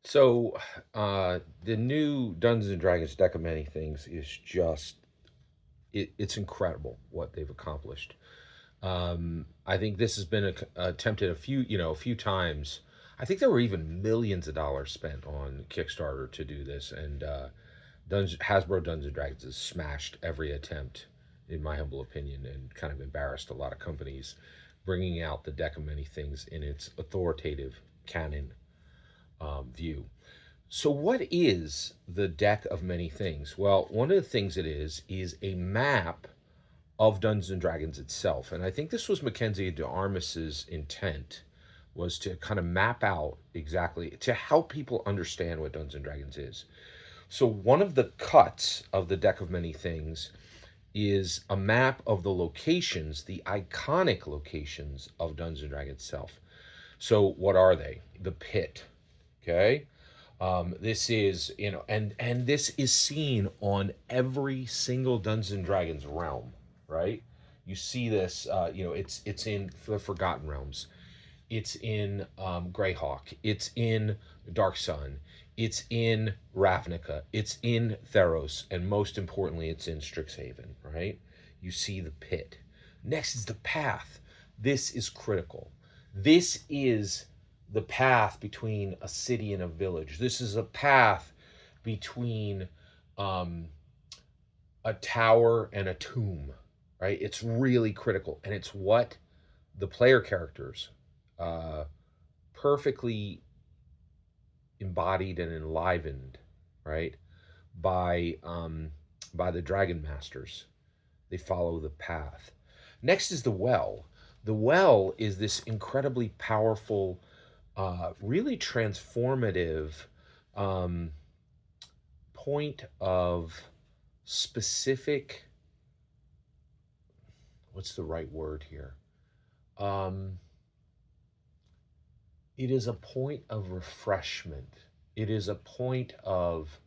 So, the new Dungeons and Dragons deck of many things is just it's incredible what they've accomplished. I think this has been attempted a few times. I think there were even millions of dollars spent on Kickstarter to do this, and Hasbro Dungeons and Dragons has smashed every attempt, in my humble opinion, and kind of embarrassed a lot of companies, bringing out the deck of many things in its authoritative canon view. So, what is the deck of many things? Well, one of the things it is a map of Dungeons and Dragons itself, and I think this was Mackenzie DeArmas's intent, was to kind of map out exactly to help people understand what Dungeons and Dragons is. So, one of the cuts of the deck of many things is a map of the locations, the iconic locations of Dungeons and Dragons itself. So, what are they? The pit. Okay. This is, and this is seen on every single Dungeons and Dragons realm, right? You see this, it's in the Forgotten Realms, it's in Greyhawk, it's in Dark Sun, it's in Ravnica, it's in Theros, and most importantly, it's in Strixhaven, right? You see the pit. Next is the path. This is critical. This is the path between a city and a village. This is a path between a tower and a tomb, right? It's really critical, and it's what the player characters perfectly embodied and enlivened, right? By the Dragon Masters. They follow the path. Next is the well. The well is this incredibly powerful, really transformative um, point of specific. What's the right word here? Um, it is a point of refreshment. It is a point of,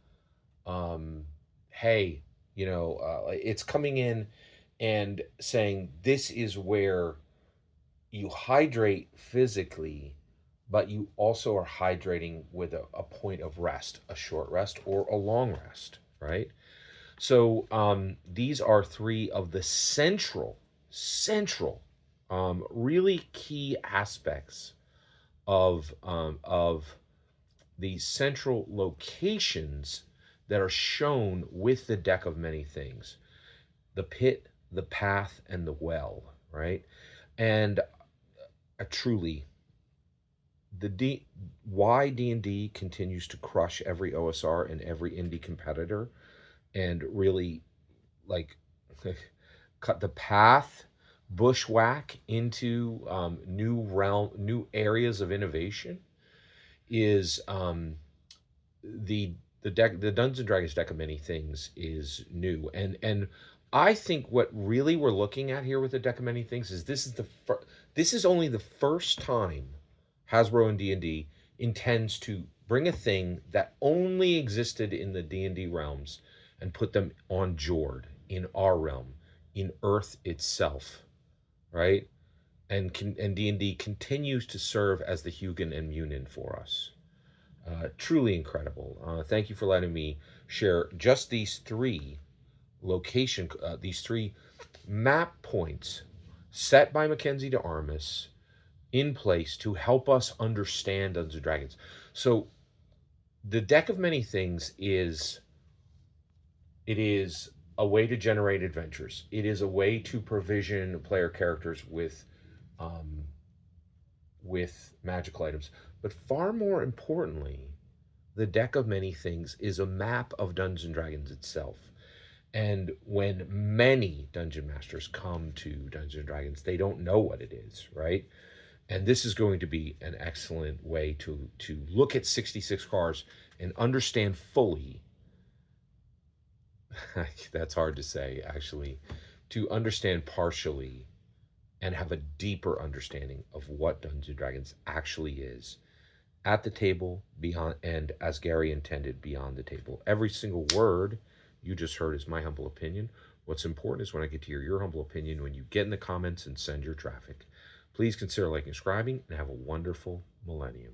um, hey, it's coming in and saying this is where you hydrate physically, but you also are hydrating with a point of rest, a short rest or a long rest, right? So these are three of the central, really key aspects of the central locations that are shown with the deck of many things: the pit, the path, and the well, right? And truly, the why D&D continues to crush every OSR and every indie competitor, and really, like, cut the path, bushwhack into new areas of innovation, is the Dungeons and Dragons deck of many things is new, and I think what really we're looking at here with the deck of many things is this is only the first time Hasbro and D&D intends to bring a thing that only existed in the D&D realms and put them on Jord, in our realm, in Earth itself, right? And D&D continues to serve as the Hugin and Munin for us. Truly incredible. Thank you for letting me share just these three map points set by Mackenzie DeArmas in place to help us understand Dungeons and Dragons. So the deck of many things is a way to generate adventures. It is a way to provision player characters um, with magical items. But far more importantly, the deck of many things is a map of Dungeons and Dragons itself. And when many dungeon masters come to Dungeons and Dragons, they don't know what it is, right? And this is going to be an excellent way to look at 66 cards and understand fully. That's hard to say, actually. To understand partially and have a deeper understanding of what Dungeons and Dragons actually is at the table, beyond, and as Gary intended, beyond the table. Every single word you just heard is my humble opinion. What's important is when I get to hear your humble opinion when you get in the comments and send your traffic. Please consider liking and subscribing, and have a wonderful millennium.